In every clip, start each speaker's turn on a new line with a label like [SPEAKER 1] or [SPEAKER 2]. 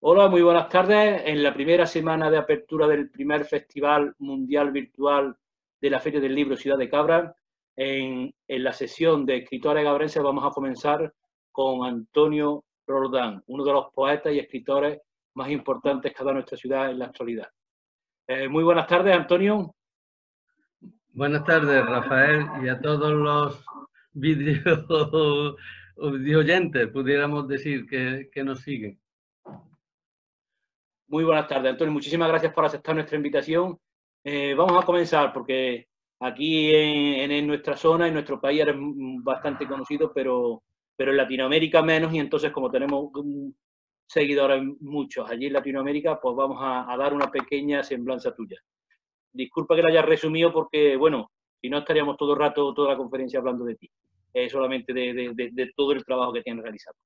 [SPEAKER 1] Hola, muy buenas tardes. En la primera semana de apertura del primer Festival Mundial Virtual de la Feria del Libro Ciudad de Cabra, en la sesión de escritores cabrenses vamos a comenzar con Antonio Roldán, uno de los poetas y escritores más importantes que ha dado nuestra ciudad en la actualidad. Muy buenas tardes, Antonio.
[SPEAKER 2] Buenas tardes, Rafael, y a todos los video oyentes, pudiéramos decir, que nos siguen.
[SPEAKER 1] Muy buenas tardes, Antonio. Muchísimas gracias por aceptar nuestra invitación. Vamos a comenzar porque aquí en nuestra zona, en nuestro país, eres bastante conocido, pero en Latinoamérica menos, y entonces como tenemos seguidores muchos allí en Latinoamérica, pues vamos a dar una pequeña semblanza tuya. Disculpa que la hayas resumido porque, bueno, si no estaríamos todo el rato, toda la conferencia hablando de ti, solamente de todo el trabajo que tienes realizado.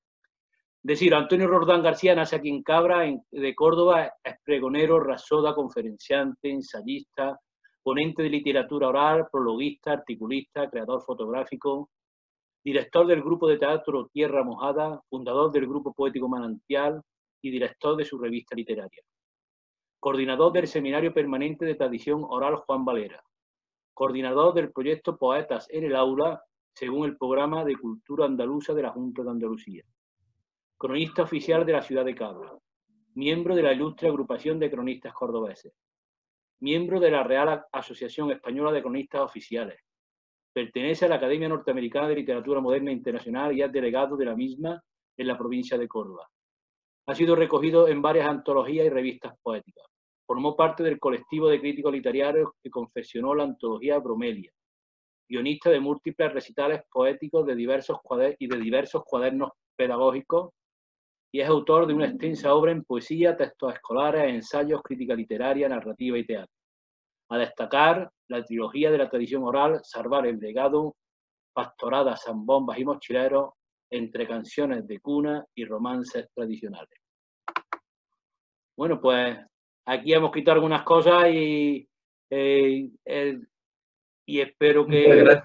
[SPEAKER 1] Decir, Antonio Roldán García nace aquí en Cabra, de Córdoba, es pregonero, rasoda, conferenciante, ensayista, ponente de literatura oral, prologuista, articulista, creador fotográfico, director del grupo de teatro Tierra Mojada, fundador del grupo poético Manantial y director de su revista literaria. Coordinador del Seminario Permanente de Tradición Oral Juan Valera. Coordinador del proyecto Poetas en el Aula, según el programa de Cultura Andaluza de la Junta de Andalucía. Cronista oficial de la ciudad de Cabra. Miembro de la ilustre agrupación de cronistas cordobeses. Miembro de la Real Asociación Española de Cronistas Oficiales. Pertenece a la Academia Norteamericana de Literatura Moderna Internacional y es delegado de la misma en la provincia de Córdoba. Ha sido recogido en varias antologías y revistas poéticas. Formó parte del colectivo de críticos literarios que confeccionó la antología Bromelia. Guionista de múltiples recitales poéticos de diversos cuadernos pedagógicos, y es autor de una extensa obra en poesía, textos escolares, ensayos, crítica literaria, narrativa y teatro. A destacar la trilogía de la tradición oral, Salvar el legado, Pastoradas, zambombas y mochileros, entre canciones de cuna y romances tradicionales. Bueno, pues aquí hemos quitado algunas cosas y espero que...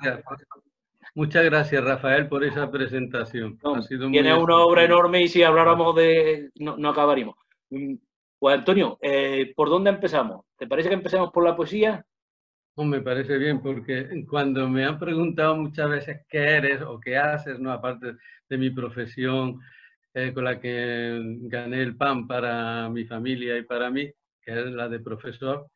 [SPEAKER 2] Muchas gracias, Rafael, por esa presentación.
[SPEAKER 1] No,
[SPEAKER 2] ha sido
[SPEAKER 1] tiene
[SPEAKER 2] muy
[SPEAKER 1] una obra enorme y si habláramos de... no acabaríamos. Pues Antonio, ¿por dónde empezamos? ¿Te parece que empecemos por la poesía?
[SPEAKER 2] Me parece bien, porque cuando me han preguntado muchas veces qué eres o qué haces, ¿no? Aparte de mi profesión con la que gané el pan para mi familia y para mí, que es la de profesor,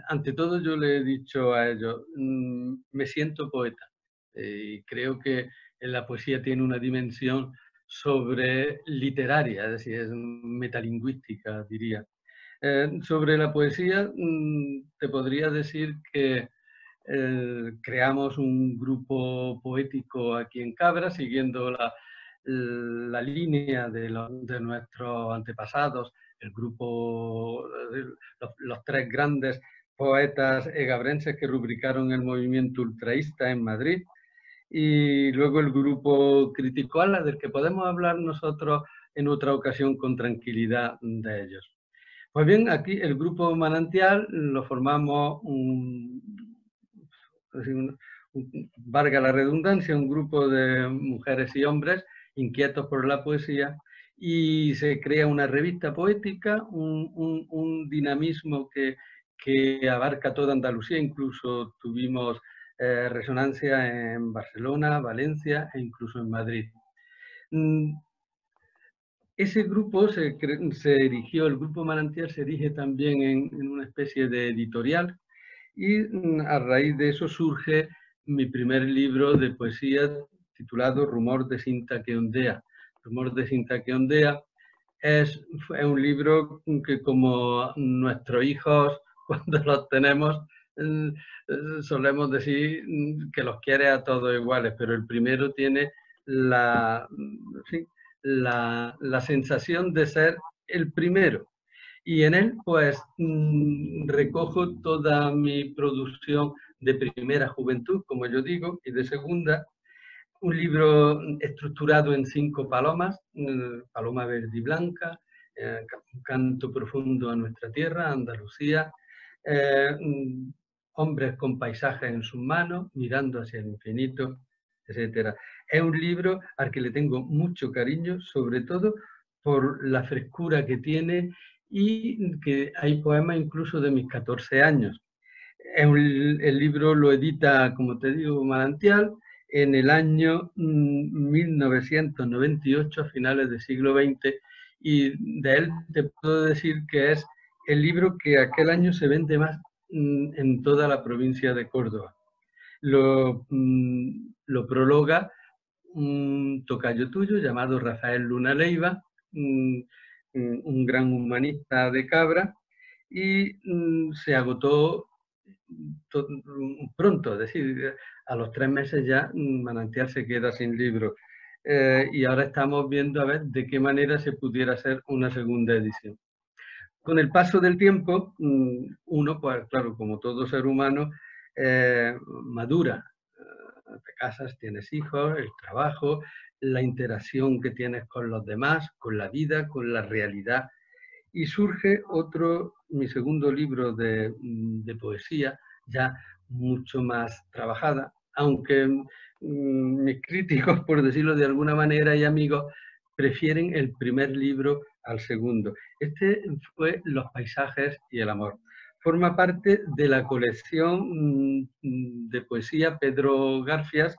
[SPEAKER 2] ante todo yo le he dicho a ellos, me siento poeta. Y creo que la poesía tiene una dimensión sobre literaria, es decir, es metalingüística, diría. Sobre la poesía, te podría decir que creamos un grupo poético aquí en Cabra, siguiendo la línea de nuestros antepasados, el grupo, los tres grandes poetas egabrenses que rubricaron el movimiento ultraísta en Madrid, y luego el grupo Crítico Ala, del que podemos hablar nosotros en otra ocasión con tranquilidad de ellos. Pues bien, aquí el grupo Manantial lo formamos, valga la redundancia, un grupo de mujeres y hombres inquietos por la poesía, y se crea una revista poética, un dinamismo que abarca toda Andalucía. Incluso tuvimos resonancia en Barcelona, Valencia e incluso en Madrid. Ese grupo se erigió, el grupo Manantial se erige también en una especie de editorial, y a raíz de eso surge mi primer libro de poesía titulado Rumor de cinta que ondea. Rumor de cinta que ondea es un libro que, como nuestros hijos cuando los tenemos, solemos decir que los quiere a todos iguales, pero el primero tiene la sensación de ser el primero. Y en él, pues, recojo toda mi producción de primera juventud, como yo digo, y de segunda. Un libro estructurado en 5 palomas: paloma verde y blanca, un canto profundo a nuestra tierra, Andalucía, hombres con paisajes en sus manos, mirando hacia el infinito, etc. Es un libro al que le tengo mucho cariño, sobre todo por la frescura que tiene, y que hay poemas incluso de mis 14 años. El libro lo edita, como te digo, Manantial, en el año 1998, a finales del siglo XX, y de él te puedo decir que es el libro que aquel año se vende más en toda la provincia de Córdoba. Lo prologa un tocayo tuyo llamado Rafael Luna Leiva, un gran humanista de Cabra, y se agotó pronto, es decir, a los 3 meses ya Manantial se queda sin libro. Y ahora estamos viendo a ver de qué manera se pudiera hacer una segunda edición. Con el paso del tiempo, uno, pues claro, como todo ser humano, madura. Te casas, tienes hijos, el trabajo, la interacción que tienes con los demás, con la vida, con la realidad. Y surge mi segundo libro de poesía, ya mucho más trabajada, aunque mis críticos, por decirlo de alguna manera, y amigos, prefieren el primer libro al segundo. Este fue Los paisajes y el amor. Forma parte de la colección de poesía Pedro Garfias,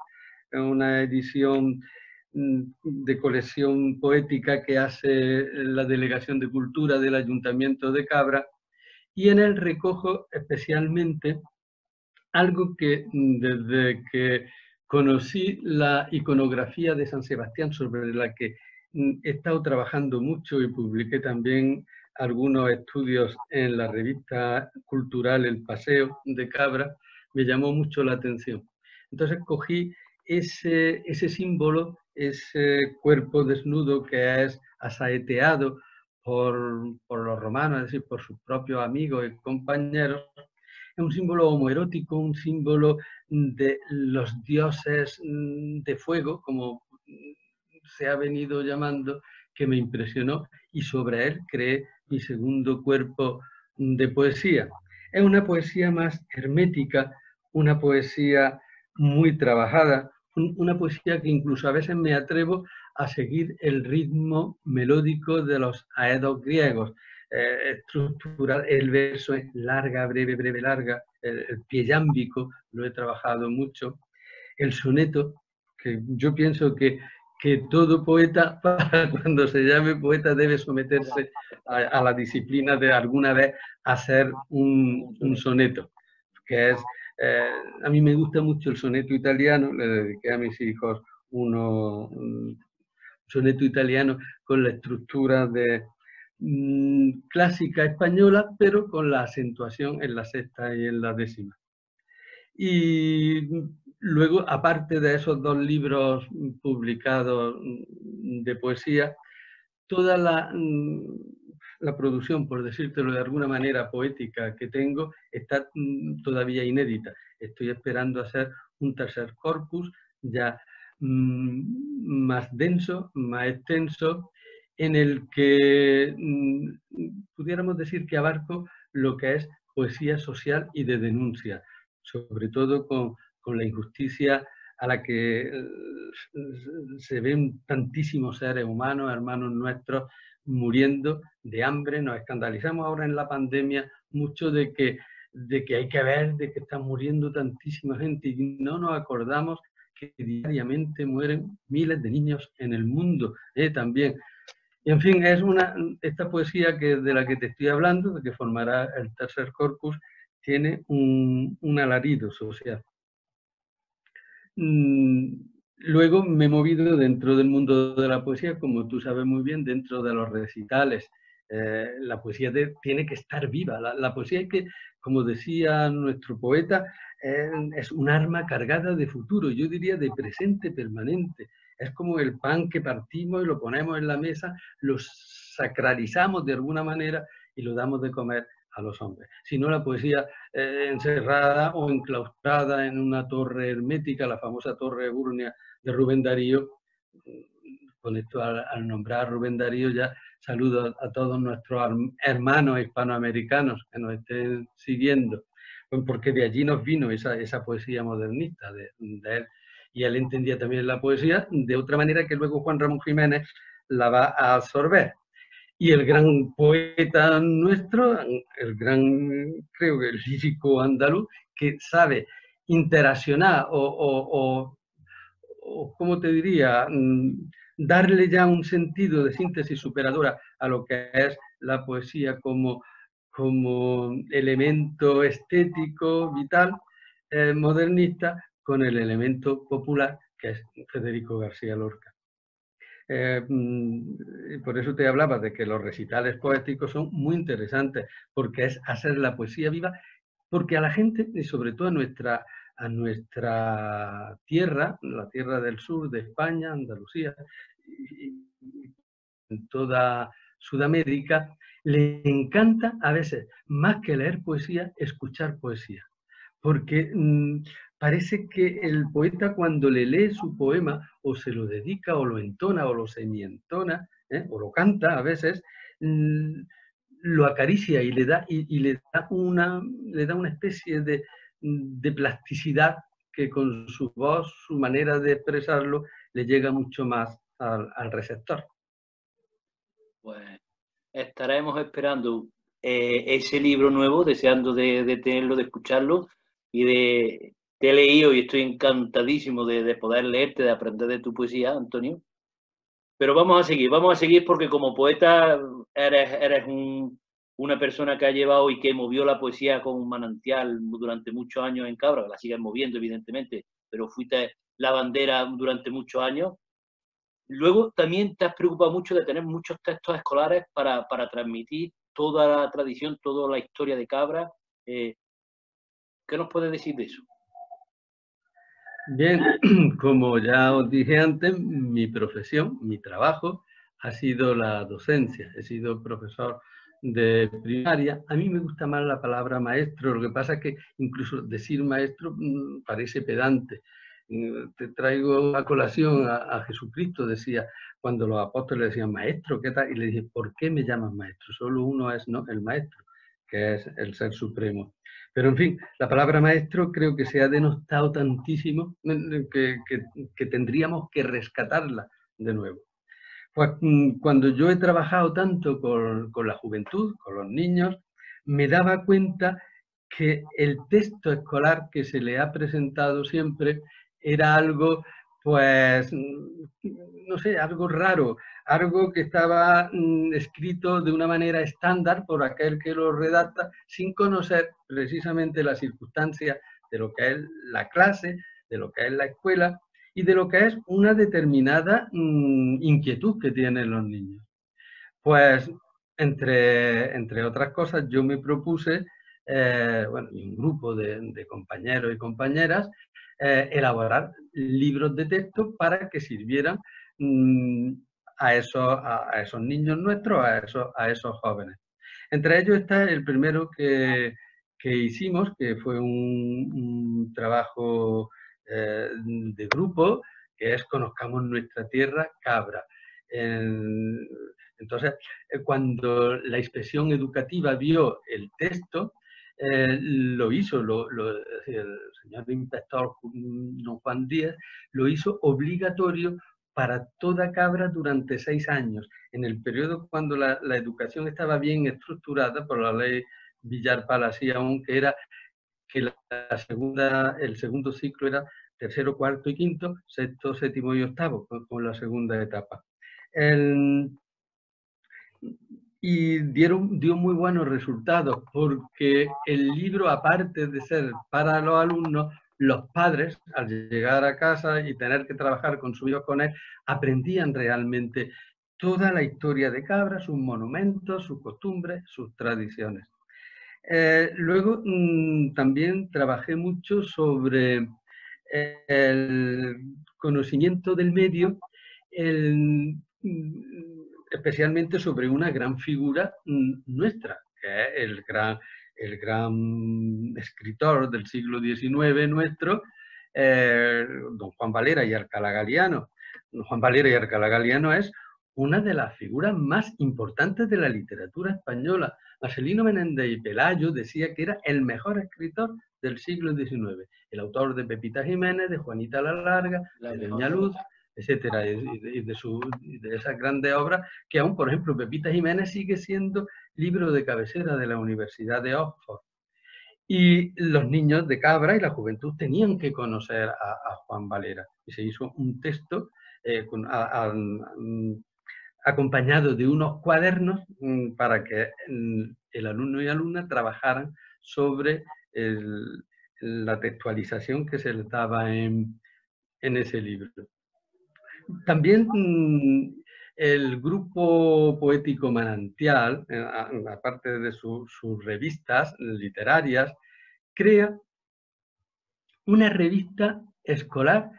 [SPEAKER 2] una edición de colección poética que hace la Delegación de Cultura del Ayuntamiento de Cabra, y en él recojo especialmente algo que desde que conocí la iconografía de San Sebastián, sobre la que he estado trabajando mucho y publiqué también algunos estudios en la revista cultural El Paseo de Cabra, me llamó mucho la atención. Entonces cogí ese símbolo, ese cuerpo desnudo que es asaeteado por los romanos, es decir, por sus propios amigos y compañeros. Es un símbolo homoerótico, un símbolo de los dioses de fuego, como se ha venido llamando, que me impresionó, y sobre él creé mi segundo cuerpo de poesía. Es una poesía más hermética, una poesía muy trabajada, una poesía que incluso a veces me atrevo a seguir el ritmo melódico de los aedos griegos. Estructural, el verso es larga, breve, breve, larga, el pie yámbico lo he trabajado mucho, el soneto, que yo pienso que todo poeta, cuando se llame poeta, debe someterse a la disciplina de alguna vez hacer un soneto, que es, a mí me gusta mucho el soneto italiano, le dediqué a mis hijos un soneto italiano con la estructura de clásica española, pero con la acentuación en la sexta y en la décima. Y luego, aparte de esos 2 libros publicados de poesía, toda la producción, por decírtelo de alguna manera, poética que tengo, está todavía inédita. Estoy esperando hacer un tercer corpus ya más denso, más extenso, en el que pudiéramos decir que abarco lo que es poesía social y de denuncia, sobre todo con la injusticia a la que se ven tantísimos seres humanos, hermanos nuestros, muriendo de hambre. Nos escandalizamos ahora en la pandemia mucho de que hay que ver de que está muriendo tantísima gente, y no nos acordamos que diariamente mueren miles de niños en el mundo también. Y en fin, es esta poesía de la que te estoy hablando, de que formará el tercer corpus, tiene un alarido social. Luego me he movido dentro del mundo de la poesía, como tú sabes muy bien, dentro de los recitales. La poesía tiene que estar viva. La poesía es que, como decía nuestro poeta, es un arma cargada de futuro, yo diría de presente permanente. Es como el pan que partimos y lo ponemos en la mesa, lo sacralizamos de alguna manera y lo damos de comer a los hombres. Si no, la poesía encerrada o enclaustrada en una torre hermética, la famosa Torre Burnia de Rubén Darío. Con esto, al nombrar a Rubén Darío, ya saludo a todos nuestros hermanos hispanoamericanos que nos estén siguiendo, porque de allí nos vino esa poesía modernista de él. Y él entendía también la poesía de otra manera que luego Juan Ramón Jiménez la va a absorber. Y el gran poeta nuestro, el gran, creo que el lírico andaluz, que sabe interaccionar o ¿cómo te diría? Darle ya un sentido de síntesis superadora a lo que es la poesía como elemento estético, vital, modernista, con el elemento popular, que es Federico García Lorca. Por eso te hablaba de que los recitales poéticos son muy interesantes, porque es hacer la poesía viva, porque a la gente, y sobre todo a nuestra tierra, la tierra del sur de España, Andalucía, y en toda Sudamérica, le encanta a veces, más que leer poesía, escuchar poesía. Porque parece que el poeta cuando le lee su poema o se lo dedica o lo entona o lo semientona, o lo canta a veces, lo acaricia y le da, le da una especie de plasticidad que con su voz, su manera de expresarlo, le llega mucho más al receptor.
[SPEAKER 1] Pues estaremos esperando ese libro nuevo, deseando de tenerlo, de escucharlo, y te he leído y estoy encantadísimo de poder leerte, de aprender de tu poesía, Antonio. Pero vamos a seguir porque como poeta eres una persona que ha llevado y que movió la poesía con un manantial durante muchos años en Cabra, la sigues moviendo evidentemente, pero fuiste la bandera durante muchos años. Luego también te has preocupado mucho de tener muchos textos escolares para transmitir toda la tradición, toda la historia de Cabra. ¿Qué nos puedes decir de eso?
[SPEAKER 2] Bien, como ya os dije antes, mi profesión, mi trabajo ha sido la docencia. He sido profesor de primaria. A mí me gusta más la palabra maestro, lo que pasa es que incluso decir maestro parece pedante. Te traigo a colación a Jesucristo, decía, cuando los apóstoles decían, maestro, ¿qué tal? Y le dije, ¿por qué me llamas maestro? Solo uno es, ¿no?, el maestro, que es el Ser Supremo. Pero, en fin, la palabra maestro creo que se ha denostado tantísimo que tendríamos que rescatarla de nuevo. Pues cuando yo he trabajado tanto con la juventud, con los niños, me daba cuenta que el texto escolar que se le ha presentado siempre era algo, pues, no sé, algo raro, algo que estaba escrito de una manera estándar por aquel que lo redacta, sin conocer precisamente las circunstancias de lo que es la clase, de lo que es la escuela y de lo que es una determinada inquietud que tienen los niños. Pues, entre otras cosas, yo me propuse, bueno, y un grupo de compañeros y compañeras, elaborar libros de texto para que sirvieran a esos niños nuestros, a esos jóvenes. Entre ellos está el primero que hicimos, que fue un trabajo de grupo, que es Conozcamos nuestra tierra, Cabra. Entonces, cuando la inspección educativa vio el texto, lo hizo, el señor inspector don Juan Díaz lo hizo obligatorio para toda Cabra durante 6 años, en el periodo cuando la educación estaba bien estructurada por la ley Villar Palasí, aunque era que el segundo ciclo era tercero, cuarto y quinto, sexto, séptimo y octavo, con la segunda etapa. Y dio muy buenos resultados, porque el libro, aparte de ser para los alumnos, los padres, al llegar a casa y tener que trabajar con sus hijos con él, aprendían realmente toda la historia de Cabra, sus monumentos, sus costumbres, sus tradiciones. Luego también trabajé mucho sobre el conocimiento del medio, especialmente sobre una gran figura nuestra, que es el gran escritor del siglo XIX nuestro, don Juan Valera y Alcalá Galiano. Don Juan Valera y Alcalá Galiano es una de las figuras más importantes de la literatura española. Marcelino Menéndez y Pelayo decía que era el mejor escritor del siglo XIX, el autor de Pepita Jiménez, de Juanita la Larga, de Doña Luz, etcétera, y de esas grandes obras que aún, por ejemplo, Pepita Jiménez sigue siendo libro de cabecera de la Universidad de Oxford. Y los niños de Cabra y la juventud tenían que conocer a Juan Valera. Y se hizo un texto acompañado de unos cuadernos para que el alumno y alumna trabajaran sobre la textualización que se les daba en ese libro. También el grupo poético Manantial, aparte de sus revistas literarias, crea una revista escolar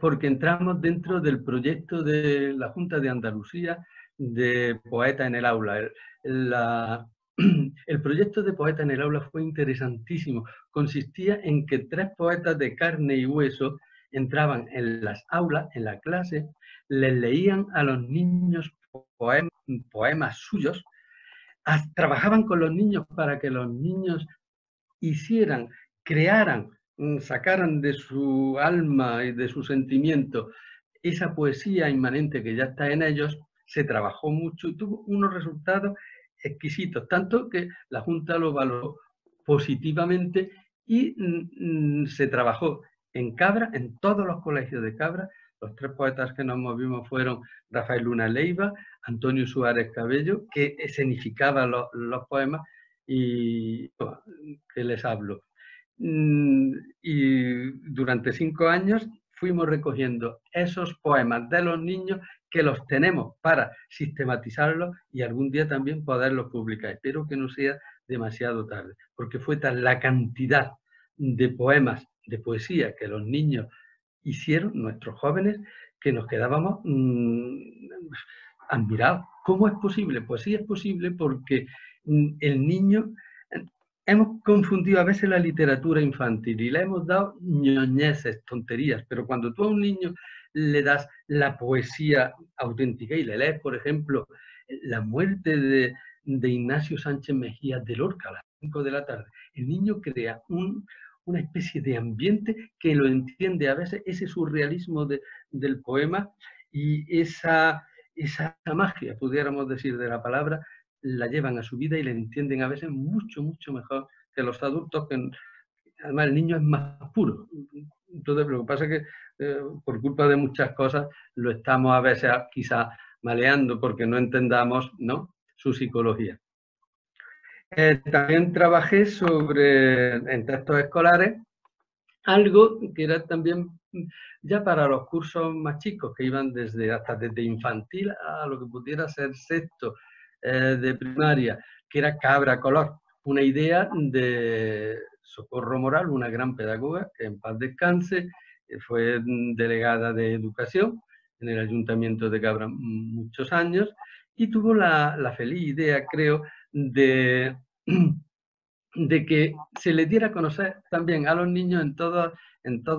[SPEAKER 2] porque entramos dentro del proyecto de la Junta de Andalucía de Poeta en el Aula. El proyecto de Poeta en el Aula fue interesantísimo. Consistía en que 3 poetas de carne y hueso entraban en las aulas, en la clase, les leían a los niños poemas suyos, trabajaban con los niños para que los niños hicieran, crearan, sacaran de su alma y de su sentimiento esa poesía inmanente que ya está en ellos. Se trabajó mucho y tuvo unos resultados exquisitos, tanto que la Junta lo valoró positivamente y se trabajó en Cabra, en todos los colegios de Cabra. Los 3 poetas que nos movimos fueron Rafael Luna Leiva, Antonio Suárez Cabello, que escenificaba los poemas, y que les hablo. Y durante 5 años fuimos recogiendo esos poemas de los niños, que los tenemos para sistematizarlos y algún día también poderlos publicar. Espero que no sea demasiado tarde, porque fue tal la cantidad de poemas, de poesía que los niños hicieron, nuestros jóvenes, que nos quedábamos admirados. ¿Cómo es posible? Pues sí es posible porque el niño... Hemos confundido a veces la literatura infantil y le hemos dado ñoñeces, tonterías, pero cuando tú a un niño le das la poesía auténtica y le lees, por ejemplo, La muerte de Ignacio Sánchez Mejía de Lorca a las 5 de la tarde, el niño crea una especie de ambiente que lo entiende a veces, ese surrealismo del poema y esa magia, pudiéramos decir, de la palabra, la llevan a su vida y la entienden a veces mucho, mucho mejor que los adultos, que además el niño es más puro. Entonces, lo que pasa es que por culpa de muchas cosas lo estamos a veces quizá maleando porque no entendamos, ¿no?, su psicología. También trabajé en textos escolares, algo que era también ya para los cursos más chicos, que iban hasta desde infantil a lo que pudiera ser sexto de primaria, que era Cabra Color, una idea de Socorro Moral, una gran pedagoga, que en paz descanse, fue delegada de Educación en el Ayuntamiento de Cabra muchos años, y tuvo la feliz idea, creo, de que se le diera a conocer también a los niños en todos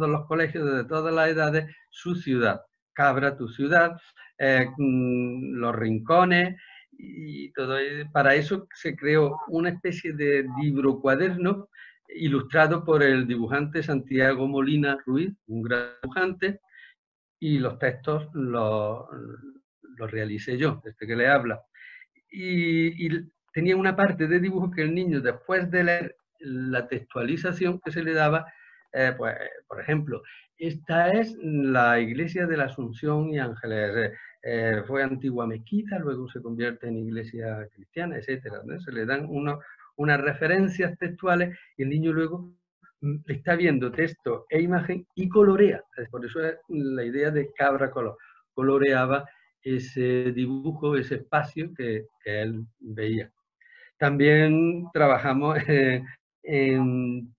[SPEAKER 2] los colegios de todas las edades su ciudad. Cabra, tu ciudad, los rincones y todo. Para eso se creó una especie de libro cuaderno ilustrado por el dibujante Santiago Molina Ruiz, un gran dibujante, y los textos los realicé yo, este que le habla. Y tenía una parte de dibujo que el niño, después de leer la textualización que se le daba, pues, por ejemplo, esta es la iglesia de la Asunción y Ángeles, fue antigua mezquita, luego se convierte en iglesia cristiana, etcétera, ¿no? Se le dan unas referencias textuales y el niño luego está viendo texto e imagen y colorea. Por eso es la idea de Cabra Color. Coloreaba ese dibujo, ese espacio que él veía. También trabajamos en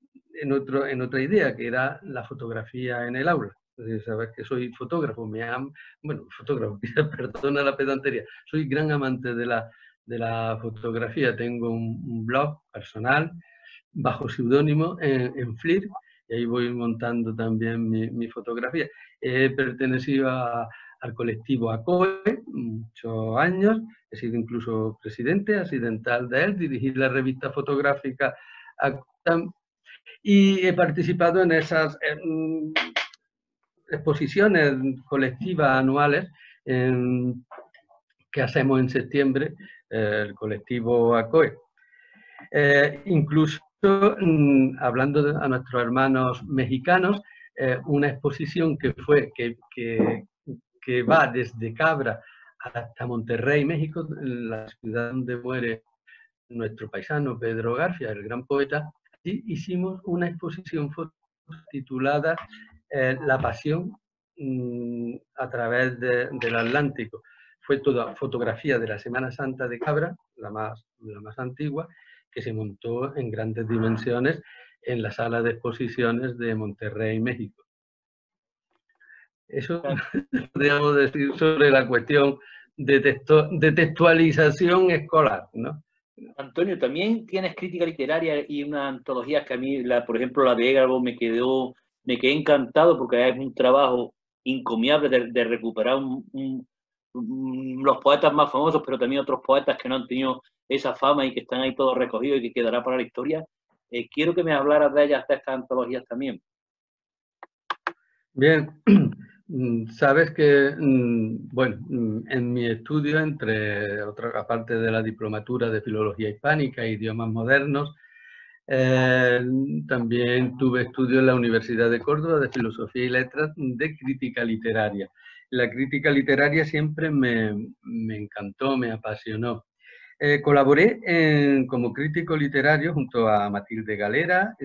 [SPEAKER 2] otra idea, que era la fotografía en el aula. Sabes que soy fotógrafo, fotógrafo, perdona la pedantería, soy gran amante de la fotografía. Tengo un blog personal bajo seudónimo en Flickr, y ahí voy montando también mi fotografía. He pertenecido al colectivo ACOE muchos años, he sido incluso presidente accidental de él, dirigí la revista fotográfica y he participado en esas exposiciones colectivas anuales que hacemos en septiembre, el colectivo ACOE. Incluso, hablando a nuestros hermanos mexicanos, una exposición que va desde Cabra hasta Monterrey, México, la ciudad donde muere nuestro paisano Pedro García, el gran poeta. Allí hicimos una exposición titulada La Pasión a través del Atlántico. Fue toda fotografía de la Semana Santa de Cabra, la más antigua, que se montó en grandes dimensiones en la sala de exposiciones de Monterrey, México. Eso podríamos decir sobre la cuestión de textualización escolar, ¿no?
[SPEAKER 1] Antonio, también tienes crítica literaria y unas antologías que a mí, por ejemplo, la de Égabo me quedé encantado porque es un trabajo encomiable de recuperar los poetas más famosos, pero también otros poetas que no han tenido esa fama y que están ahí todos recogidos y que quedará para la historia. Quiero que me hablaras de ellas, de estas antologías también.
[SPEAKER 2] Bien, sabes que, bueno, en mi estudio, entre otras, aparte de la diplomatura de Filología Hispánica e Idiomas Modernos, también tuve estudio en la Universidad de Córdoba de Filosofía y Letras de Crítica Literaria. La crítica literaria siempre me encantó, me apasionó. Colaboré como crítico literario junto a Matilde Galera,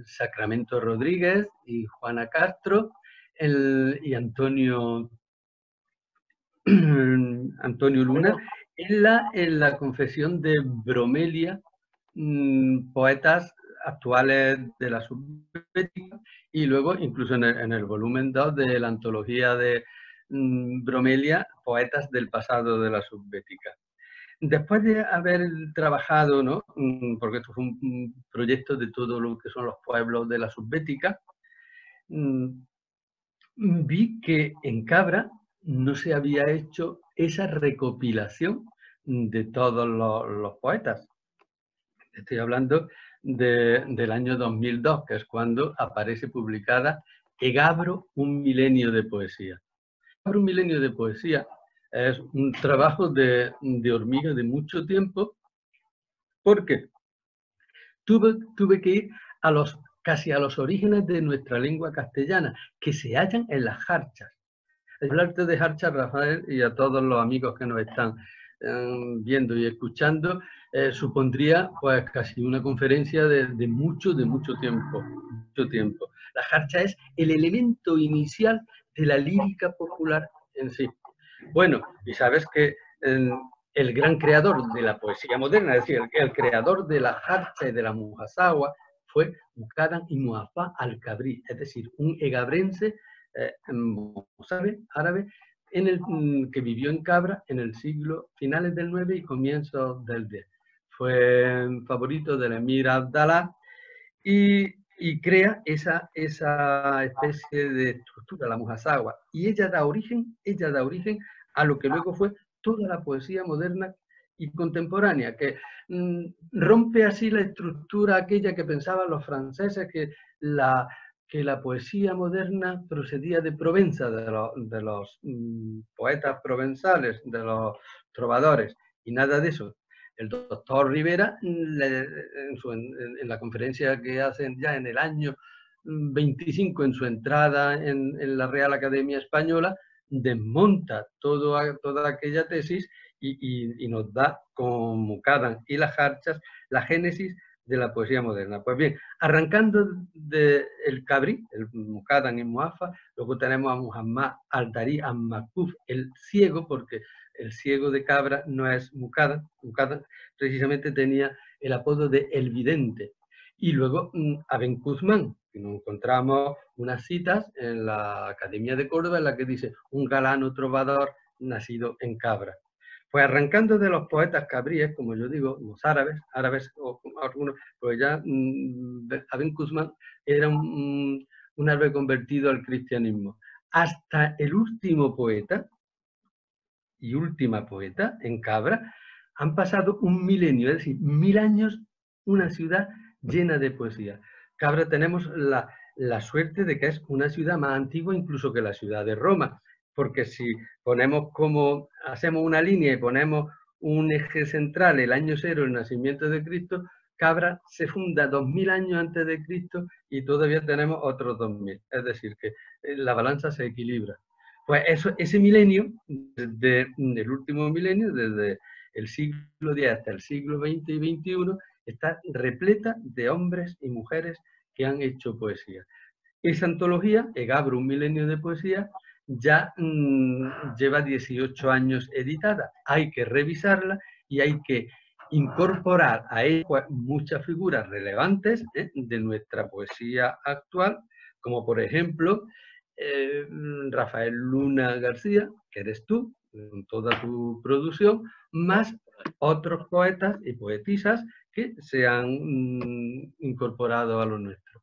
[SPEAKER 2] Sacramento Rodríguez y Juana Castro y Antonio Luna en la confesión de Bromelia, poetas actuales de la subbética, y luego incluso en el volumen 2 de la antología de Bromelia, poetas del pasado de la subbética. Después de haber trabajado, ¿no? Porque esto fue un proyecto de todo lo que son los pueblos de la subbética, vi que en Cabra no se había hecho esa recopilación de todos los poetas. Estoy hablando del año 2002, que es cuando aparece publicada Egabro, un milenio de poesía. Egabro, un milenio de poesía es un trabajo de hormiga de mucho tiempo, porque tuve que ir casi a los orígenes de nuestra lengua castellana, que se hallan en las jarchas. Hablarte de jarchas, Rafael, y a todos los amigos que nos están viendo y escuchando, supondría pues casi una conferencia de mucho tiempo. La jarcha es el elemento inicial de la lírica popular en sí. Bueno, y sabes que el gran creador de la poesía moderna, es decir, el creador de la jarcha y de la mujasagua, fue Muqaddam y Mu'affar al-Kabri, es decir, un egabrense árabe que vivió en Cabra en el siglo finales del 9 y comienzos del 10. Fue favorito del emir Abdalá y crea esa especie de estructura, la mujasagua, y ella da origen a lo que luego fue toda la poesía moderna y contemporánea, que rompe así la estructura aquella que pensaban los franceses, que la poesía moderna procedía de Provenza, de los poetas provenzales, de los trovadores, y nada de eso. El doctor Rivera, en la conferencia que hacen ya en el año 25, en su entrada en la Real Academia Española, desmonta toda aquella tesis y nos da, con Muqaddam y las jarchas, la génesis de la poesía moderna. Pues bien, arrancando del Kabri, el Muqaddam y Mu'affar, luego tenemos a Muhammad al-Dari al-Makuf, el ciego, porque el ciego de Cabra no es Muqaddam. Muqaddam precisamente tenía el apodo de El Vidente. Y luego a Ben Guzmán, que nos encontramos unas citas en la Academia de Córdoba en la que dice un galano trovador nacido en Cabra. Pues arrancando de los poetas cabríes, como yo digo, los árabes o algunos, pues ya Aben Guzmán era un árabe convertido al cristianismo. Hasta el último poeta y última poeta en Cabra han pasado un milenio, es decir, 1000 años, una ciudad llena de poesía. Cabra tenemos la suerte de que es una ciudad más antigua incluso que la ciudad de Roma, porque si hacemos una línea y ponemos un eje central, el año cero, el nacimiento de Cristo, Cabra se funda 2000 años antes de Cristo y todavía tenemos otros 2000. Es decir, que la balanza se equilibra. Pues ese milenio, desde el último milenio, desde el siglo X hasta el siglo XX y XXI, está repleta de hombres y mujeres que han hecho poesía. Esa antología, Egabro, un milenio de poesía, ya lleva 18 años editada. Hay que revisarla y hay que incorporar a ella muchas figuras relevantes de nuestra poesía actual, como por ejemplo Rafael Luna García, que eres tú, con toda tu producción, más otros poetas y poetisas que se han incorporado a lo nuestro.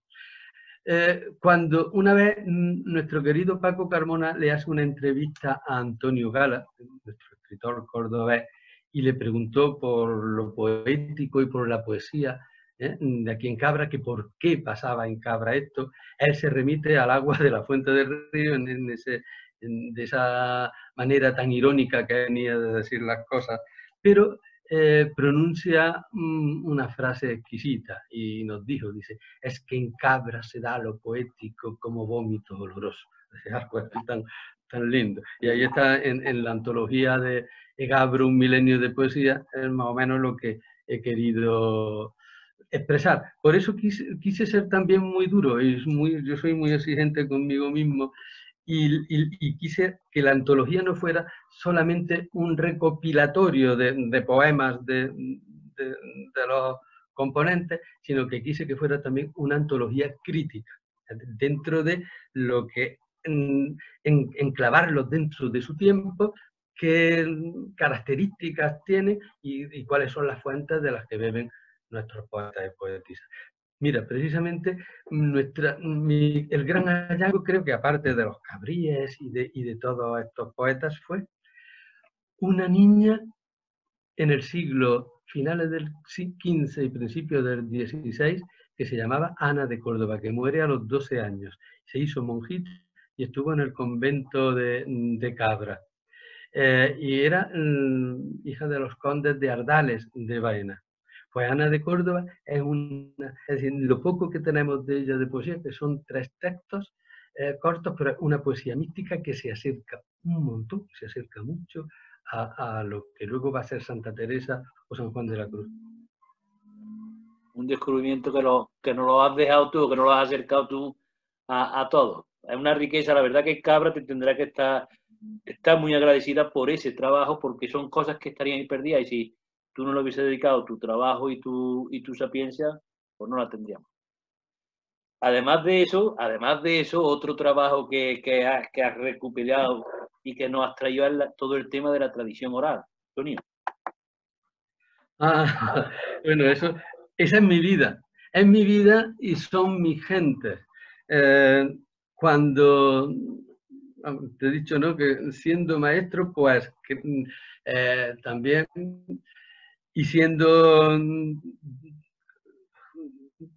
[SPEAKER 2] Cuando una vez nuestro querido Paco Carmona le hace una entrevista a Antonio Gala, nuestro escritor cordobés, y le preguntó por lo poético y por la poesía de aquí en Cabra, que por qué pasaba en Cabra esto, él se remite al agua de la fuente del río de esa manera tan irónica que venía de decir las cosas, pero pronuncia una frase exquisita y nos dijo, dice, es que en Cabra se da lo poético como vómito oloroso. Es algo así tan lindo. Y ahí está en la antología de Egabro, un milenio de poesía, es más o menos lo que he querido expresar. Por eso quise ser también muy duro, yo soy muy exigente conmigo mismo, y quise que la antología no fuera solamente un recopilatorio de poemas de los componentes, sino que quise que fuera también una antología crítica, dentro de lo que enclavarlos dentro de su tiempo, qué características tiene y cuáles son las fuentes de las que beben nuestros poetas y poetisas. Mira, precisamente el gran hallazgo, creo que aparte de los Cabríes y de todos estos poetas, fue una niña en el finales del XV y principios del XVI, que se llamaba Ana de Córdoba, que muere a los 12 años. Se hizo monjita y estuvo en el convento de Cabra. Y era hija de los condes de Ardales de Baena. Pues Ana de Córdoba es decir, lo poco que tenemos de ella de poesía, que son 3 textos cortos, pero una poesía mística que se acerca un montón, se acerca mucho a lo que luego va a ser Santa Teresa o San Juan de la Cruz.
[SPEAKER 1] Un descubrimiento que nos lo has dejado tú, que nos lo has acercado tú a todos. Es una riqueza, la verdad que Cabra te tendrá que estar muy agradecida por ese trabajo, porque son cosas que estarían ahí perdidas, y si tú no le hubiese dedicado tu trabajo y tu sapiencia, pues no la tendríamos. Además de eso, otro trabajo que has recopilado y que nos has traído es todo el tema de la tradición oral, Antonio.
[SPEAKER 2] Bueno, esa es mi vida y son mis gentes. Cuando te he dicho, ¿no?, que siendo maestro, pues también, y siendo,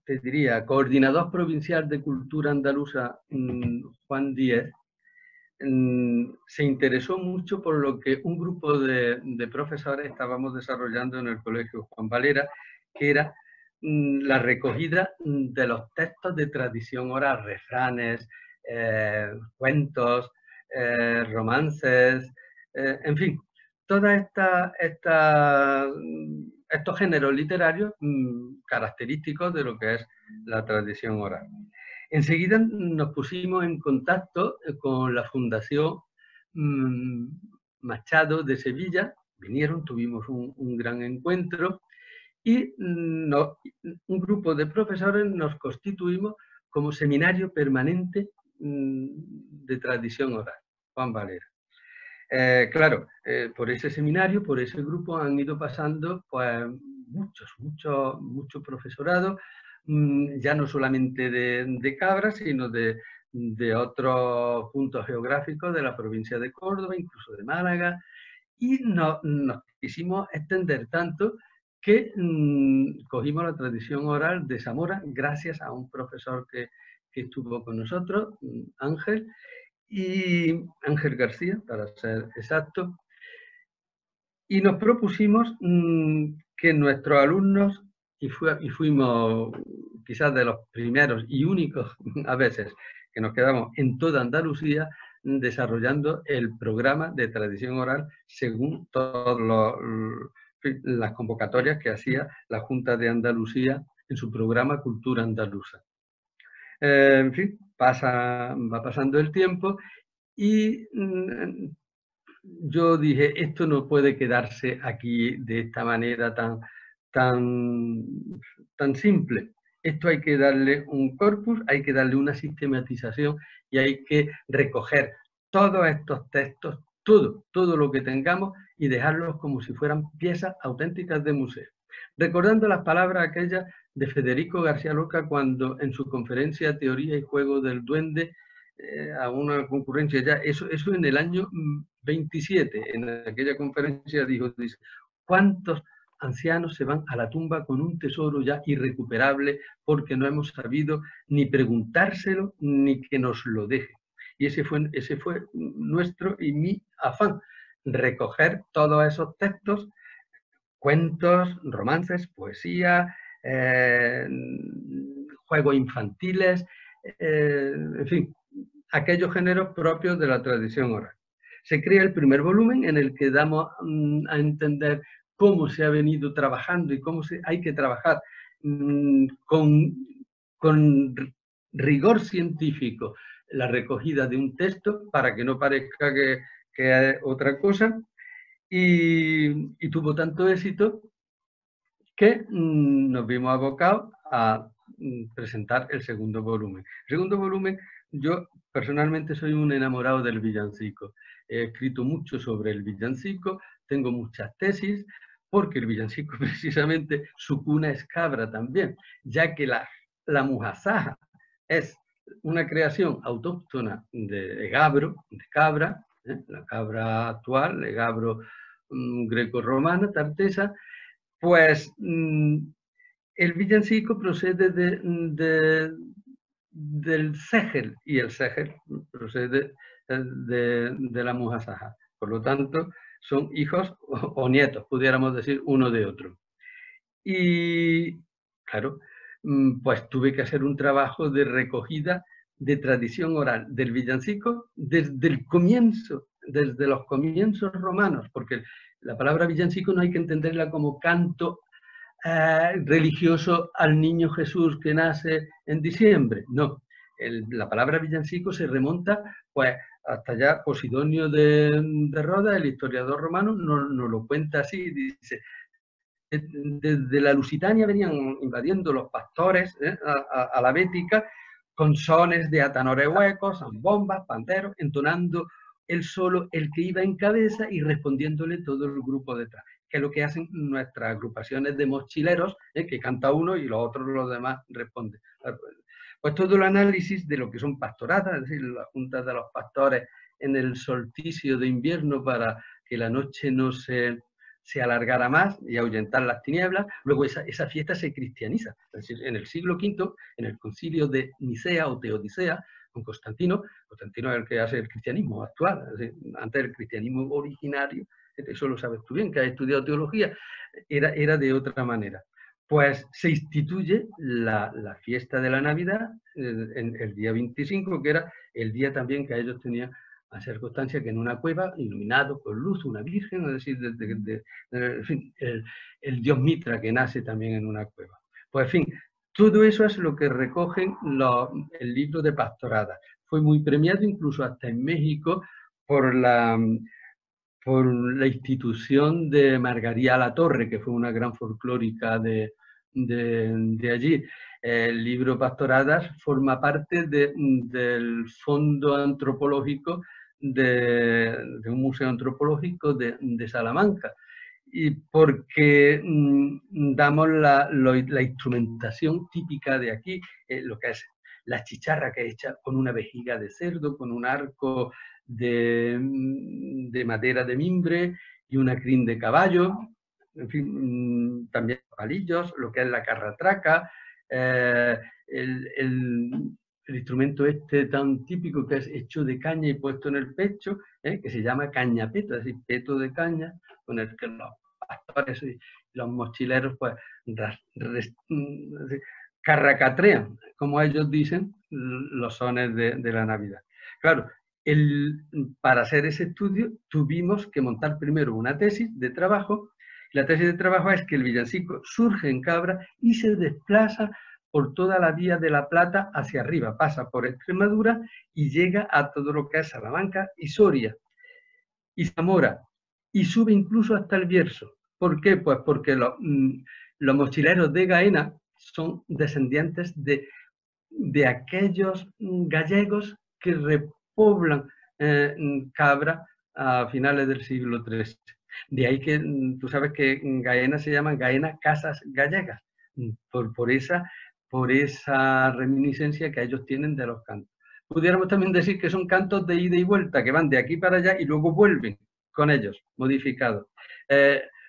[SPEAKER 2] te diría, coordinador provincial de cultura andaluza, Juan Díez, se interesó mucho por lo que un grupo de profesores estábamos desarrollando en el Colegio Juan Valera, que era la recogida de los textos de tradición oral, refranes, cuentos, romances, en fin, todos estos géneros literarios característicos de lo que es la tradición oral. Enseguida nos pusimos en contacto con la Fundación Machado de Sevilla, vinieron, tuvimos un gran encuentro y un grupo de profesores nos constituimos como seminario permanente de tradición oral, Juan Valera. Claro, por ese seminario, por ese grupo han ido pasando pues mucho profesorado, ya no solamente de Cabra, sino de otros puntos geográficos de la provincia de Córdoba, incluso de Málaga, y nos quisimos extender tanto que cogimos la tradición oral de Zamora gracias a un profesor que que estuvo con nosotros, Ángel, y Ángel García, para ser exacto, y nos propusimos que nuestros alumnos, y fuimos quizás de los primeros y únicos a veces que nos quedamos en toda Andalucía desarrollando el programa de tradición oral según todas las convocatorias que hacía la Junta de Andalucía en su programa Cultura Andaluza. En fin, va pasando el tiempo y yo dije, esto no puede quedarse aquí de esta manera tan simple. Esto hay que darle un corpus, hay que darle una sistematización y hay que recoger todos estos textos, todo lo que tengamos y dejarlos como si fueran piezas auténticas de museo. Recordando las palabras aquellas de Federico García Lorca cuando en su conferencia Teoría y Juego del Duende a una concurrencia ya, eso en el año 27, en aquella conferencia dice, ¿cuántos ancianos se van a la tumba con un tesoro ya irrecuperable porque no hemos sabido ni preguntárselo ni que nos lo deje? Y ese fue nuestro y mi afán, recoger todos esos textos, cuentos, romances, poesía, juegos infantiles, en fin, aquellos géneros propios de la tradición oral. Se crea el primer volumen en el que damos a entender cómo se ha venido trabajando y cómo hay que trabajar con rigor científico la recogida de un texto para que no parezca que es otra cosa, y tuvo tanto éxito que nos vimos abocados a presentar el segundo volumen. El segundo volumen, yo personalmente soy un enamorado del villancico. He escrito mucho sobre el villancico, tengo muchas tesis, porque el villancico precisamente su cuna es Cabra también, ya que la mujasaja es una creación autóctona de Gabro, de Cabra, la cabra actual, de Gabro greco-romana, tartesa. Pues el villancico procede del Segel y el Segel procede de la mujasaja. Por lo tanto, son hijos o nietos, pudiéramos decir, uno de otro. Y claro, pues tuve que hacer un trabajo de recogida de tradición oral del villancico desde el comienzo, desde los comienzos romanos, porque la palabra villancico no hay que entenderla como canto religioso al niño Jesús que nace en diciembre. No, la palabra villancico se remonta pues hasta ya Posidonio de Rodas, el historiador romano, nos lo cuenta así, dice, desde la Lusitania venían invadiendo los pastores a la Bética con sones de atanores huecos, zambombas, panderos, entonando él solo el que iba en cabeza y respondiéndole todo el grupo detrás, que es lo que hacen nuestras agrupaciones de mochileros, que canta uno y los demás responden. Pues todo el análisis de lo que son pastoradas, es decir, las juntas de los pastores en el solsticio de invierno para que la noche no se alargara más y ahuyentar las tinieblas. Luego esa fiesta se cristianiza. Es decir, en el siglo V, en el concilio de Nicea o Teodicea, con Constantino es el que hace el cristianismo actual. Es decir, antes el cristianismo originario, eso lo sabes tú bien, que has estudiado teología, era de otra manera. Pues se instituye la fiesta de la Navidad en el día 25, que era el día también que ellos tenían hacer constancia que en una cueva, iluminado con luz, una virgen, es decir, en fin, el dios Mitra que nace también en una cueva. Pues en fin, todo eso es lo que recogen el libro de Pastorada. Fue muy premiado incluso hasta en México por la institución de Margarita Latorre, que fue una gran folclórica de allí. El libro Pastoradas forma parte del fondo antropológico de un museo antropológico de Salamanca, y porque damos la instrumentación típica de aquí, lo que es la chicharra, que es hecha con una vejiga de cerdo, con un arco de madera de mimbre y una crin de caballo, en fin, también palillos, lo que es la carratraca, el instrumento este tan típico que es hecho de caña y puesto en el pecho, que se llama cañapeto, es decir, peto de caña, con el que los pastores y los mochileros pues carracatrean, como ellos dicen, los sones de la Navidad. Claro, para hacer ese estudio tuvimos que montar primero una tesis de trabajo. La tesis de trabajo es que el villancico surge en Cabra y se desplaza por toda la vía de la Plata hacia arriba, pasa por Extremadura y llega a todo lo que es Salamanca y Soria y Zamora, y sube incluso hasta el Bierzo. ¿Por qué? Pues porque los mochileros de Gaena son descendientes de aquellos gallegos que repoblan Cabra a finales del siglo XIII. De ahí que tú sabes que en Gaena se llaman Gaena Casas Gallegas, por esa reminiscencia que ellos tienen de los cantos. Pudiéramos también decir que son cantos de ida y vuelta, que van de aquí para allá y luego vuelven con ellos, modificados.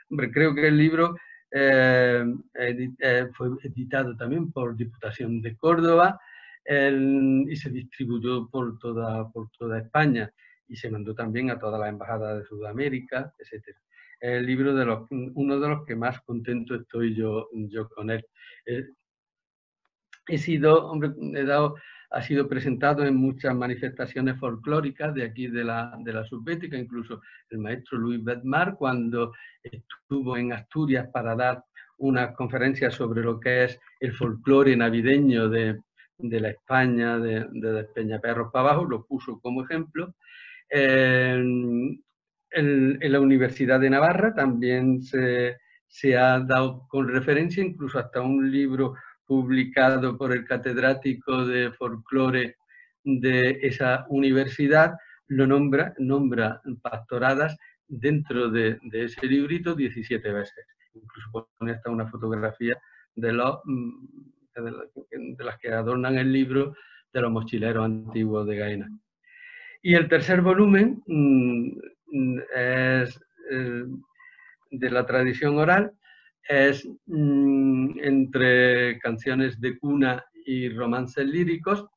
[SPEAKER 2] Hombre, creo que el libro fue editado también por Diputación de Córdoba y se distribuyó por toda España y se mandó también a todas las embajadas de Sudamérica, etc. El libro uno de los que más contento estoy yo con él. Ha sido presentado en muchas manifestaciones folclóricas de aquí de la Subbética, incluso el maestro Luis Bedmar, cuando estuvo en Asturias para dar una conferencia sobre lo que es el folclore navideño de la España, de Despeñaperros para abajo, lo puso como ejemplo. En la Universidad de Navarra también se ha dado con referencia, incluso hasta un libro publicado por el catedrático de folclore de esa universidad, lo nombra pastoradas dentro de ese librito 17 veces. Incluso pone hasta una fotografía de las que adornan el libro de los mochileros antiguos de Gaena. Y el tercer volumen es de la tradición oral, es entre canciones de cuna y romances líricos.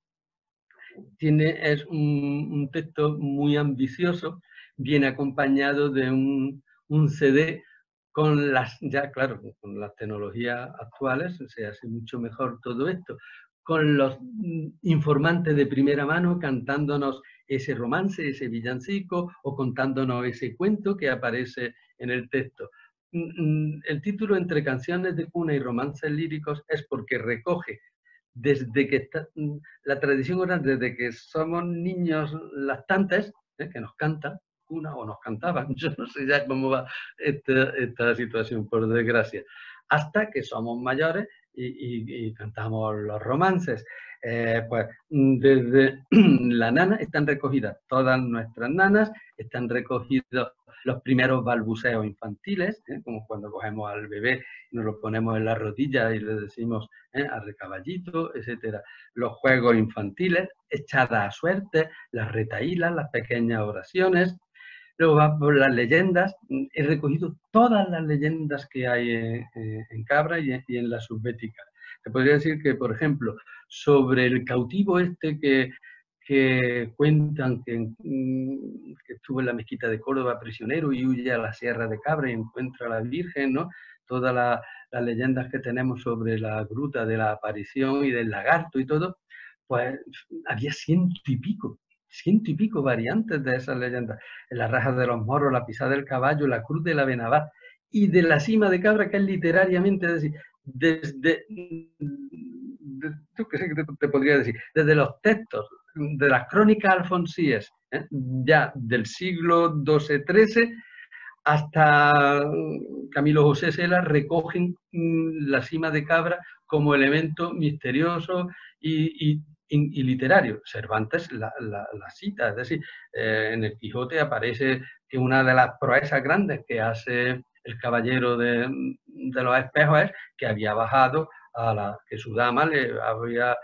[SPEAKER 2] Es un texto muy ambicioso, viene acompañado de un CD con las tecnologías actuales, se hace mucho mejor todo esto, con los informantes de primera mano cantándonos ese romance, ese villancico, o contándonos ese cuento que aparece en el texto. El título Entre canciones de cuna y romances líricos es porque recoge desde que la tradición oral, desde que somos niños lactantes, que nos cantan cuna o nos cantaban, yo no sé ya cómo va esta situación, por desgracia, hasta que somos mayores y cantamos los romances. Pues desde la nana están recogidas todas nuestras nanas, están recogidos los primeros balbuceos infantiles, como cuando cogemos al bebé y nos lo ponemos en la rodilla y le decimos arre caballito, etc. Los juegos infantiles, echadas a suerte, las retahílas, las pequeñas oraciones. Luego va por las leyendas. He recogido todas las leyendas que hay en Cabra y en la Subbética. Se podría decir que, por ejemplo, sobre el cautivo este que cuentan que estuvo en la mezquita de Córdoba prisionero y huye a la Sierra de Cabra y encuentra a la Virgen, ¿no? Todas las leyendas que tenemos sobre la gruta de la aparición y del lagarto y todo, pues había ciento y pico variantes de esas leyendas. En la raja de los moros, la pisada del caballo, la cruz de la Benabá y de la cima de Cabra, que es literariamente, es decir, yo qué sé que te podría decir, desde los textos de las crónicas alfonsíes, ya del siglo XII-XIII, hasta Camilo José Cela, recogen la cima de Cabra como elemento misterioso y literario. Cervantes la cita, es decir, en el Quijote aparece que una de las proezas grandes que hace el caballero de los espejos es que había bajado que su dama le había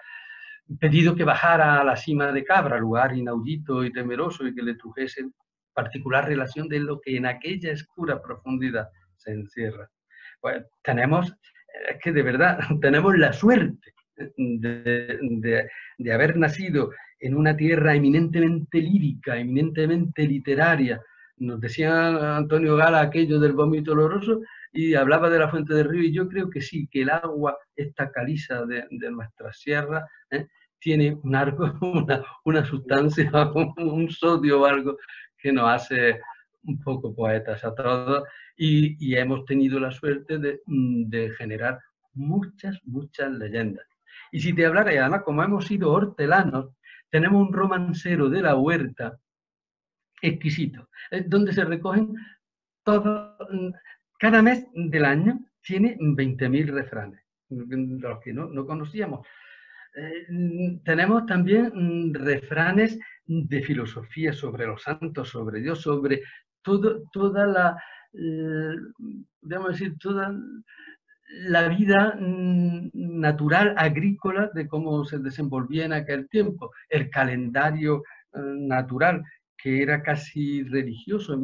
[SPEAKER 2] pedido que bajara a la cima de Cabra, lugar inaudito y temeroso, y que le trujese particular relación de lo que en aquella oscura profundidad se encierra. Pues tenemos, es que de verdad, tenemos la suerte de haber nacido en una tierra eminentemente lírica, eminentemente literaria. Nos decía Antonio Gala aquello del vómito oloroso y hablaba de la fuente del río, y yo creo que sí, que el agua, esta caliza de nuestras sierras, tiene un algo, una sustancia, un sodio o algo que nos hace un poco poetas a todos, y hemos tenido la suerte de generar muchas leyendas. Y si te hablara, y además como hemos sido hortelanos, tenemos un romancero de la huerta exquisito, donde se recogen todo, cada mes del año tiene 20.000 refranes, los que no conocíamos. Tenemos también refranes de filosofía sobre los santos, sobre Dios, sobre toda la, digamos decir, toda la vida natural, agrícola, de cómo se desenvolvía en aquel tiempo, el calendario natural, que era casi religioso,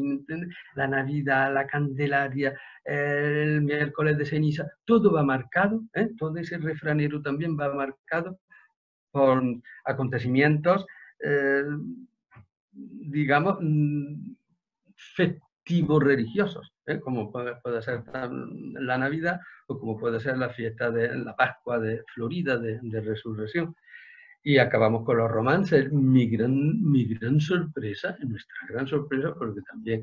[SPEAKER 2] la Navidad, la Candelaria, el miércoles de ceniza, todo va marcado, todo ese refranero también va marcado por acontecimientos, digamos, festivos religiosos, como puede ser la Navidad o como puede ser la fiesta de la Pascua de Florida, de Resurrección. Y acabamos con los romances. Mi gran sorpresa, nuestra gran sorpresa, porque también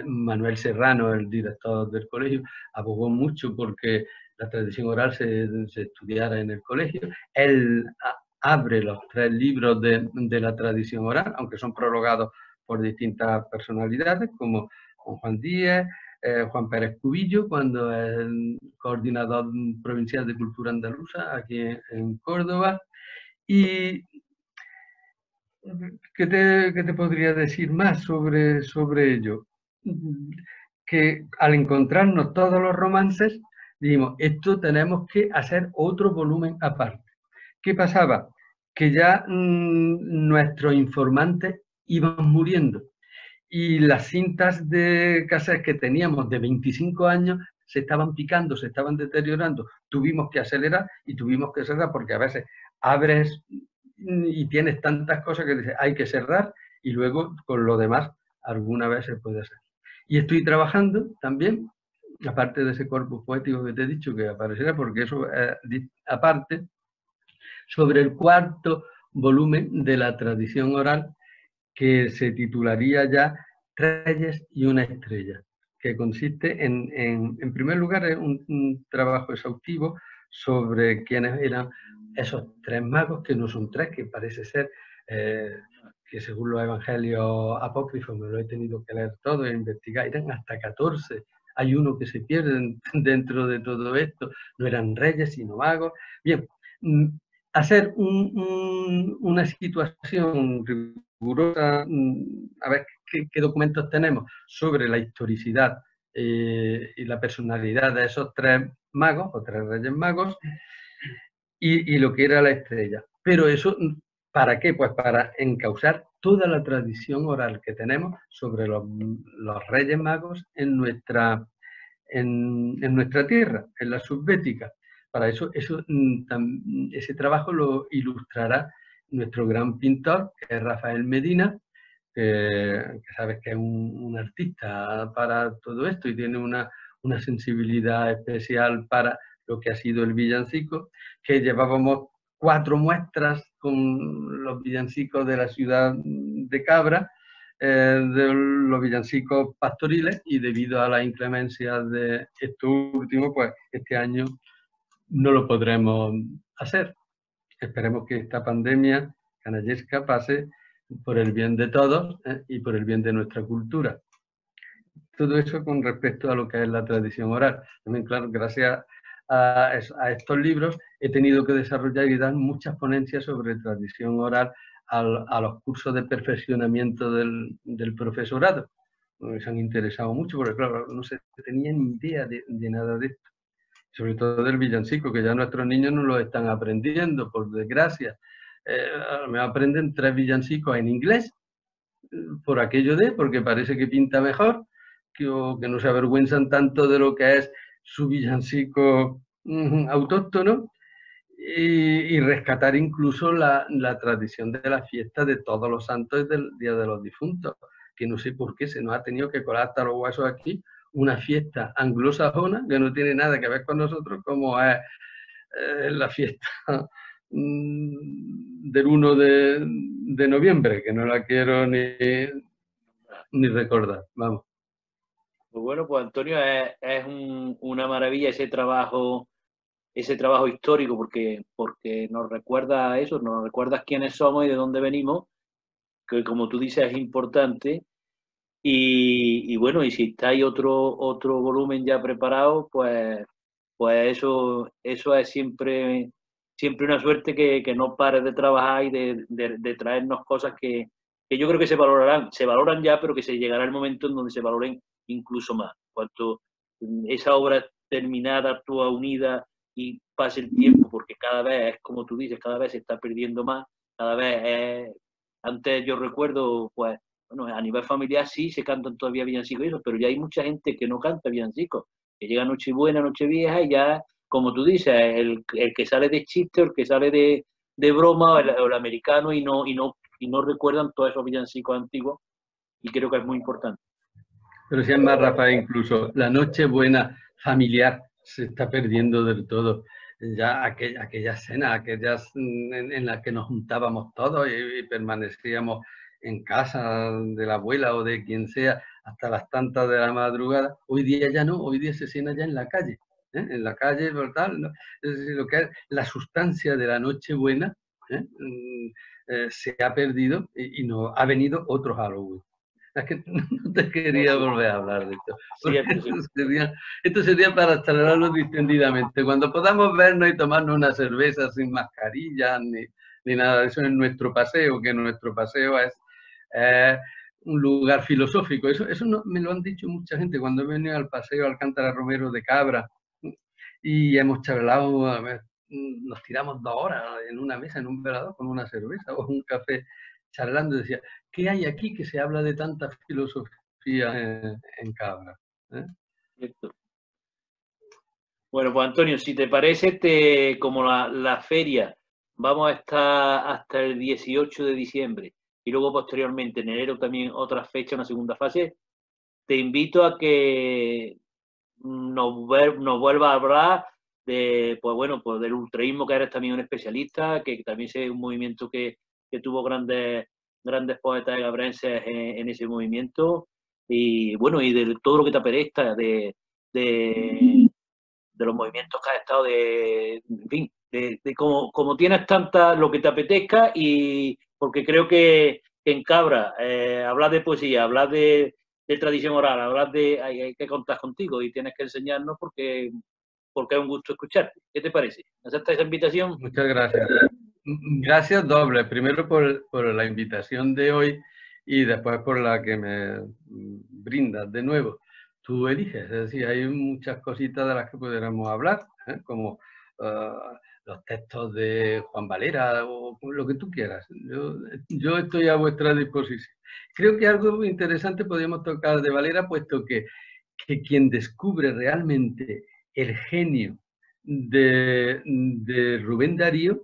[SPEAKER 2] Manuel Serrano, el director del colegio, abogó mucho porque la tradición oral se estudiara en el colegio. Él abre los 3 libros de la tradición oral, aunque son prologados por distintas personalidades, como Juan Díez, Juan Pérez Cubillo, cuando es el coordinador provincial de cultura andaluza aquí en Córdoba. ¿Y qué te podría decir más sobre ello? Que al encontrarnos todos los romances, dijimos, esto tenemos que hacer otro volumen aparte. ¿Qué pasaba? Que ya nuestros informantes iban muriendo y las cintas de cassettes que teníamos de 25 años se estaban picando, se estaban deteriorando. Tuvimos que acelerar y tuvimos que cerrar porque a veces abres y tienes tantas cosas que dices, hay que cerrar, y luego con lo demás alguna vez se puede hacer. Y estoy trabajando también, aparte de ese corpus poético que te he dicho que aparecerá, porque eso aparte, sobre el 4º volumen de la tradición oral, que se titularía ya Reyes y una estrella, que consiste en primer lugar, es un trabajo exhaustivo sobre quiénes eran esos 3 magos, que no son 3, que parece ser que según los evangelios apócrifos, me lo he tenido que leer todo e investigar, eran hasta 14. Hay uno que se pierde dentro de todo esto, no eran reyes sino magos. Bien, hacer una situación rigurosa, a ver qué documentos tenemos sobre la historicidad y la personalidad de esos 3 magos o 3 reyes magos y lo que era la estrella. Pero eso, ¿para qué? Pues para encauzar toda la tradición oral que tenemos sobre los reyes magos en nuestra tierra, en la subbética. Para eso ese trabajo lo ilustrará nuestro gran pintor, que es Rafael Medina, que sabes que es un artista para todo esto y tiene una sensibilidad especial para lo que ha sido el villancico, que llevábamos 4 muestras con los villancicos de la ciudad de Cabra, de los villancicos pastoriles, y debido a la inclemencia de esto último, pues este año no lo podremos hacer. Esperemos que esta pandemia canallesca pase por el bien de todos y por el bien de nuestra cultura. Todo eso con respecto a lo que es la tradición oral. También, claro, gracias a estos libros he tenido que desarrollar y dar muchas ponencias sobre tradición oral a los cursos de perfeccionamiento del profesorado. Se han interesado mucho porque, claro, no se tenía ni idea de nada de esto. Sobre todo del villancico, que ya nuestros niños no lo están aprendiendo, por desgracia. Me aprenden 3 villancicos en inglés, por aquello porque parece que pinta mejor, que no se avergüenzan tanto de lo que es su villancico autóctono, y rescatar incluso la tradición de la fiesta de todos los santos y del Día de los Difuntos, que no sé por qué se nos ha tenido que colar hasta los huesos aquí, una fiesta anglosajona que no tiene nada que ver con nosotros, como es la fiesta del 1 de noviembre, que no la quiero ni recordar, vamos.
[SPEAKER 1] Pues bueno, pues Antonio, es una maravilla ese trabajo histórico, porque nos recuerda eso, nos recuerda quiénes somos y de dónde venimos, que como tú dices es importante. Y bueno, y si está ahí otro volumen ya preparado, pues eso es siempre una suerte que no pares de trabajar y de traernos cosas que yo creo que se valoran ya, pero que se llegará el momento en donde se valoren incluso más. Cuanto esa obra terminada, toda unida y pase el tiempo, porque cada vez es como tú dices, cada vez se está perdiendo más, cada vez antes yo recuerdo, pues, bueno, a nivel familiar sí se cantan todavía villancicos y eso, pero ya hay mucha gente que no canta villancicos, que llega Nochebuena, Nochevieja y ya, como tú dices, el que sale de chiste, el que sale de broma, o el americano y no recuerdan todos esos villancicos antiguos, y creo que es muy importante.
[SPEAKER 2] Pero si es más, Rafael, incluso la Nochebuena familiar se está perdiendo del todo. Ya aquellas cenas, aquellas en las que nos juntábamos todos y permanecíamos en casa de la abuela o de quien sea hasta las tantas de la madrugada, hoy día ya no, hoy día se cena ya en la calle, en la calle, ¿verdad? ¿No? Es decir, lo que es la sustancia de la Nochebuena se ha perdido y no ha venido otro Halloween. Es que no te quería volver a hablar de esto. Esto sería para acelerarlo distendidamente. Cuando podamos vernos y tomarnos una cerveza sin mascarilla ni nada de eso en nuestro paseo, que nuestro paseo es un lugar filosófico. Eso no, me lo han dicho mucha gente cuando he venido al paseo Alcántara Romero de Cabra y hemos charlado, a ver, nos tiramos 2 horas en una mesa, en un velador, con una cerveza o un café, charlando, decía, ¿qué hay aquí que se habla de tanta filosofía en Cabra?
[SPEAKER 1] Cierto. Bueno, pues Antonio, si te parece, como la feria, vamos a estar hasta el 18 de diciembre y luego posteriormente en enero también otra fecha, una segunda fase, te invito a que nos vuelva a hablar pues bueno, pues del ultraísmo, que eres también un especialista, que también es un movimiento que tuvo grandes poetas gabrenses en ese movimiento, y bueno, y de todo lo que te apetezca, de los movimientos que has estado, en fin, de como tienes tanta, lo que te apetezca, y porque creo que en Cabra, hablar de poesía, hablar de tradición oral, hablar hay que contar contigo y tienes que enseñarnos porque es un gusto escucharte. ¿Qué te parece? ¿Aceptas esa invitación?
[SPEAKER 2] Muchas gracias. Gracias doble. Primero por la invitación de hoy y después por la que me brindas de nuevo. Tú eliges, es decir, hay muchas cositas de las que pudiéramos hablar, como los textos de Juan Valera o lo que tú quieras. Yo estoy a vuestra disposición. Creo que algo interesante podríamos tocar de Valera, puesto que quien descubre realmente el genio de Rubén Darío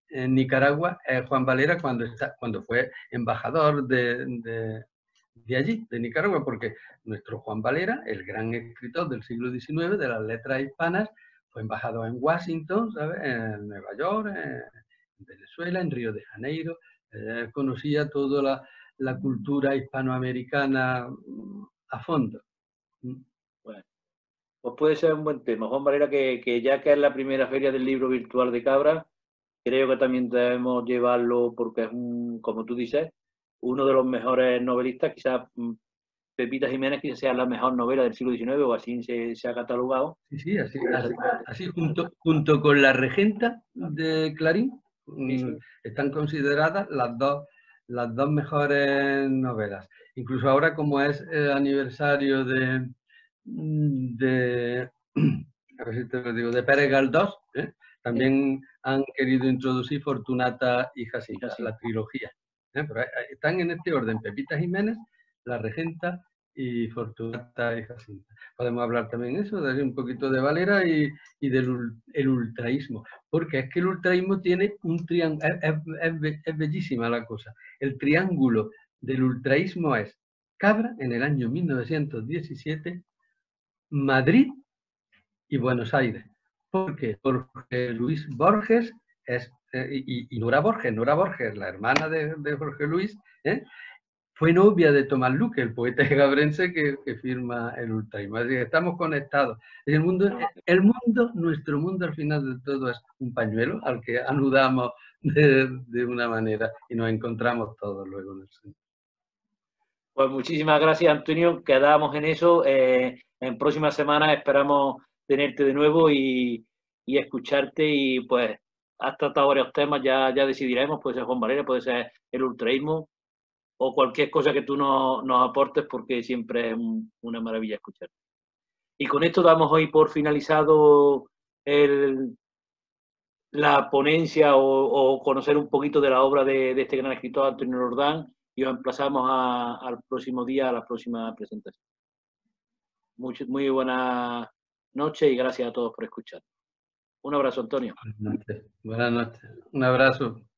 [SPEAKER 2] en Nicaragua es Juan Valera cuando fue embajador de allí, de Nicaragua, porque nuestro Juan Valera, el gran escritor del siglo XIX, de las letras hispanas, fue embajador en Washington, ¿sabes? En Nueva York, en Venezuela, en Río de Janeiro, conocía toda la cultura hispanoamericana a fondo.
[SPEAKER 1] Bueno, pues puede ser un buen tema. Juan Valera, que ya que es la primera feria del libro virtual de Cabra, creo que también debemos llevarlo porque es, como tú dices, uno de los mejores novelistas, quizás Pepita Jiménez quizás sea la mejor novela del siglo XIX, o así se ha catalogado.
[SPEAKER 2] Sí, así junto con La Regenta de Clarín,
[SPEAKER 1] Sí.
[SPEAKER 2] están consideradas las dos mejores novelas. Incluso ahora, como es el aniversario a ver si te lo digo, de Pérez Galdós, también han querido introducir Fortunata y Jacinta, la trilogía. Pero están en este orden: Pepita Jiménez, La Regenta y Fortunata y Jacinta. Podemos hablar también eso, de un poquito de Valera y del el ultraísmo, porque es que el ultraísmo tiene un triángulo, es bellísima la cosa. El triángulo del ultraísmo es Cabra en el año 1917, Madrid y Buenos Aires. ¿Por qué? Porque Luis Borges y Nora Borges, la hermana de Jorge Luis, fue novia de Tomás Luque, el poeta gabrense que firma el ultraísmo. Así que estamos conectados. El mundo, nuestro mundo al final de todo es un pañuelo al que anudamos de una manera y nos encontramos todos luego en el centro.
[SPEAKER 1] Pues muchísimas gracias, Antonio. Quedamos en eso. En próximas semanas esperamos tenerte de nuevo y escucharte. Y pues has tratado varios temas, ya decidiremos. Puede ser Juan Valera, puede ser el ultraísmo o cualquier cosa que tú nos aportes, porque siempre es una maravilla escucharte. Y con esto damos hoy por finalizado la ponencia o conocer un poquito de la obra de este gran escritor, Antonio Lordán, y os emplazamos al próximo día, a la próxima presentación. Muy buenas noches y gracias a todos por escuchar. Un abrazo, Antonio.
[SPEAKER 2] Buenas noches. Un abrazo.